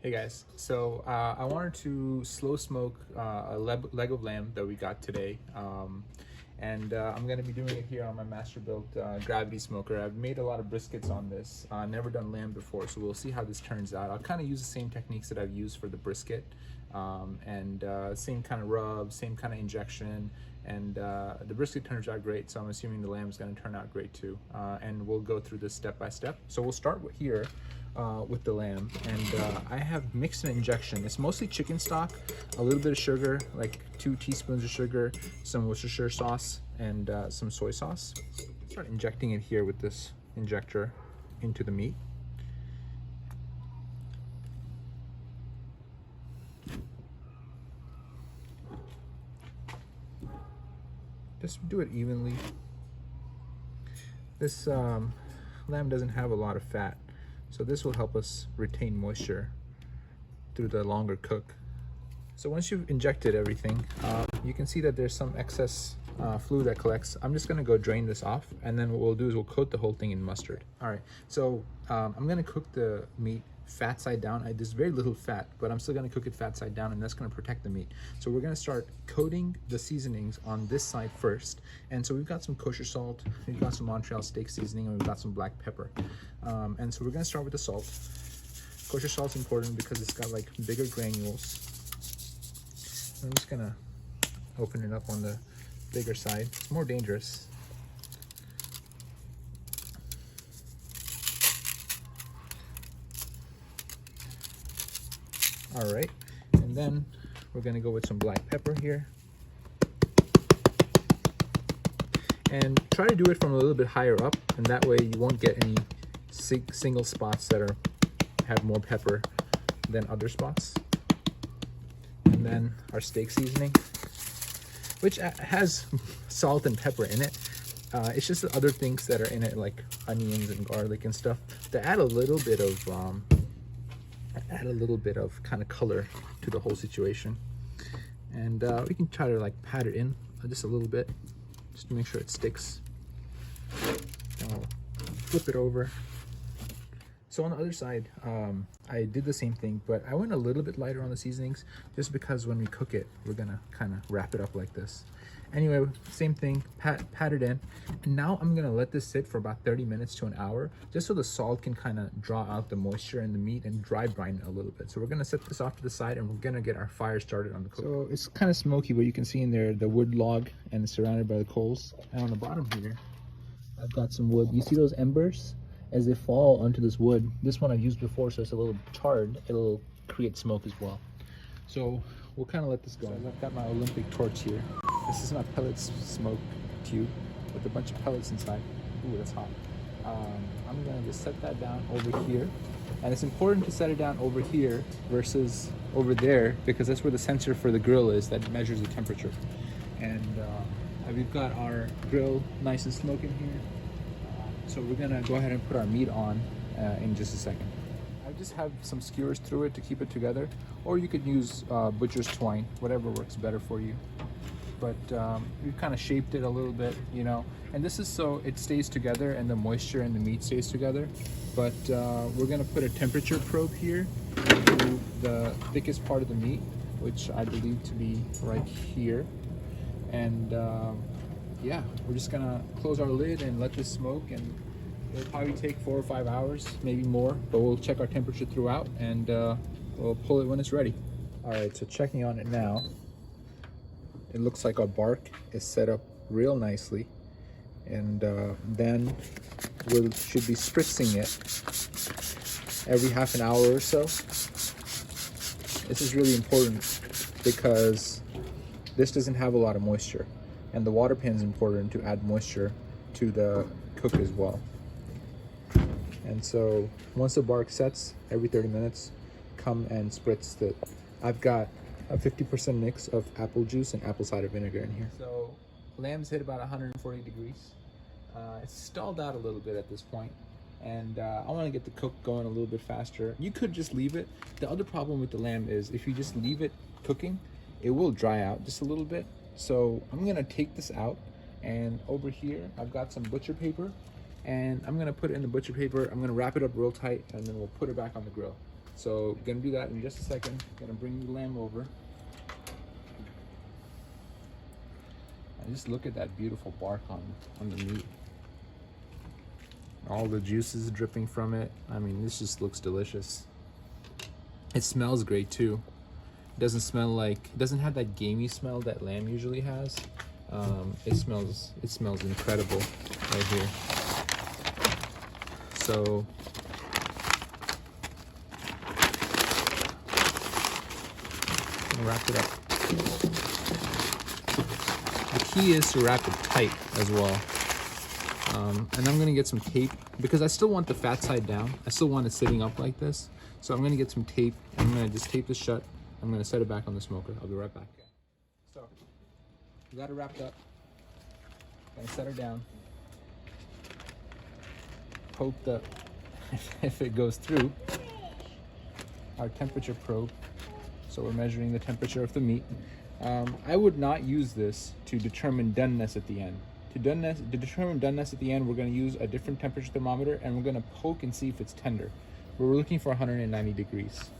Hey guys, so I wanted to slow smoke a leg of lamb that we got today, and I'm going to be doing it here on my Masterbuilt gravity smoker. I've made a lot of briskets on this, never done lamb before, so we'll see how this turns out. I'll kind of use the same techniques that I've used for the brisket, and same kind of rub, same kind of injection, and the brisket turns out great, so I'm assuming the lamb is going to turn out great too. And we'll go through this step by step. So we'll start here with the lamb, and I have mixed an injection. It's mostly chicken stock, a little bit of sugar, like 2 teaspoons of sugar, some Worcestershire sauce, and some soy sauce. Start injecting it here with this injector into the meat. Just do it evenly. This lamb doesn't have a lot of fat, so this will help us retain moisture through the longer cook. So once you've injected everything, you can see that there's some excess fluid that collects. I'm just gonna go drain this off, and then what we'll do is we'll coat the whole thing in mustard. All right, so I'm gonna cook the meat fat side down. There's very little fat, but I'm still gonna cook it fat side down, and that's gonna protect the meat. So we're gonna start coating the seasonings on this side first. And so we've got some kosher salt, we've got some Montreal steak seasoning, and we've got some black pepper. And so we're gonna start with the salt. Kosher salt's important because it's got like bigger granules. I'm just gonna open it up on the bigger side. It's more dangerous. All right, and then we're gonna go with some black pepper here. And try to do it from a little bit higher up, and that way you won't get any single spots that have more pepper than other spots. And then our steak seasoning, which has salt and pepper in it. It's just the other things that are in it, like onions and garlic and stuff, to add a little bit of kind of color to the whole situation. And we can try to like pat it in just a little bit, just to make sure it sticks. Then we'll flip it over. So on the other side, I did the same thing, but I went a little bit lighter on the seasonings, just because when we cook it, we're gonna kind of wrap it up like this. Anyway, same thing, pat it in. And now I'm gonna let this sit for about 30 minutes to an hour, just so the salt can kind of draw out the moisture in the meat and dry brine it a little bit. So we're gonna set this off to the side, and we're gonna get our fire started on the cook. So it's kind of smoky, but you can see in there the wood log, and it's surrounded by the coals. And on the bottom here, I've got some wood. You see those embers? As they fall onto this wood, this one I've used before, so it's a little charred, it'll create smoke as well. So we'll kind of let this go. I've got my Olympic torch here. This is my pellets smoke tube with a bunch of pellets inside. Ooh, that's hot. I'm gonna just set that down over here. And it's important to set it down over here versus over there, because that's where the sensor for the grill is that measures the temperature. And we've got our grill nice and smoking here. So we're gonna go ahead and put our meat on in just a second. I just have some skewers through it to keep it together, or you could use butcher's twine, whatever works better for you. But we've kind of shaped it a little bit, you know, and this is so it stays together and the moisture and the meat stays together. But we're gonna put a temperature probe here to the thickest part of the meat, which I believe to be right here. And yeah, we're just gonna close our lid and let this smoke, and it'll probably take 4 or 5 hours, maybe more, but we'll check our temperature throughout, and we'll pull it when it's ready. All right, so checking on it now, it looks like our bark is set up real nicely, and then we should be spritzing it every half an hour or so. This is really important because this doesn't have a lot of moisture. And the water pan is important to add moisture to the cook as well. And so once the bark sets, every 30 minutes, come and spritz it. I've got a 50% mix of apple juice and apple cider vinegar in here. So lamb's hit about 140 degrees. It's stalled out a little bit at this point, and I want to get the cook going a little bit faster. You could just leave it. The other problem with the lamb is if you just leave it cooking, it will dry out just a little bit. So I'm gonna take this out, and over here I've got some butcher paper, and I'm gonna put it in the butcher paper. I'm gonna wrap it up real tight, and then we'll put it back on the grill. So gonna do that in just a second. Gonna bring the lamb over. And just look at that beautiful bark on the meat. All the juices dripping from it. I mean, this just looks delicious. It smells great too. It doesn't smell like, it doesn't have that gamey smell that lamb usually has. It smells incredible right here. So I'm gonna wrap it up. The key is to wrap it tight as well. And I'm gonna get some tape because I still want the fat side down. I still want it sitting up like this. So I'm gonna get some tape. I'm gonna just tape this shut. I'm gonna set it back on the smoker. I'll be right back. So we got it wrapped up. Gonna set her down. Hope that if it goes through, our temperature probe. So we're measuring the temperature of the meat. I would not use this to determine doneness at the end. To determine doneness at the end, we're going to use a different temperature thermometer, and we're going to poke and see if it's tender. But we're looking for 190 degrees.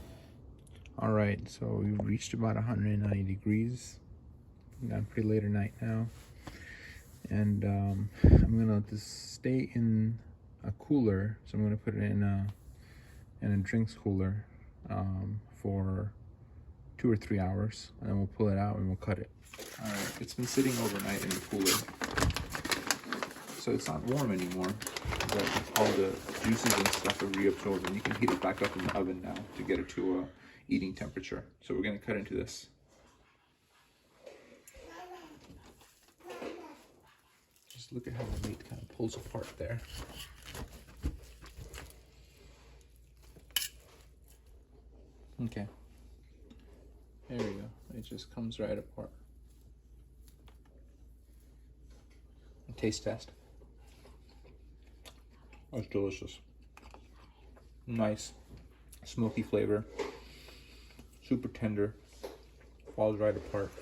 All right, so we've reached about 190 degrees. It's pretty late at night now, and I'm going to just stay in a cooler. So I'm going to put it in a drinks cooler for 2 or 3 hours, and then we'll pull it out and we'll cut it. All right, it's been sitting overnight in the cooler, so it's not warm anymore, but all the juices and stuff are reabsorbed, and you can heat it back up in the oven now to get it to eating temperature. So we're gonna cut into this. Just look at how the meat kind of pulls apart there. Okay. There we go. It just comes right apart. A taste test. That's delicious. Nice, smoky flavor. Super tender. Falls right apart.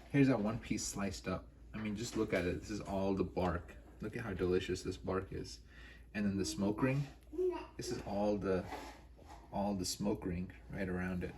Here's that one piece sliced up. I mean, just look at it. This is all the bark. Look at how delicious this bark is. And then the smoke ring. This is all the smoke ring right around it.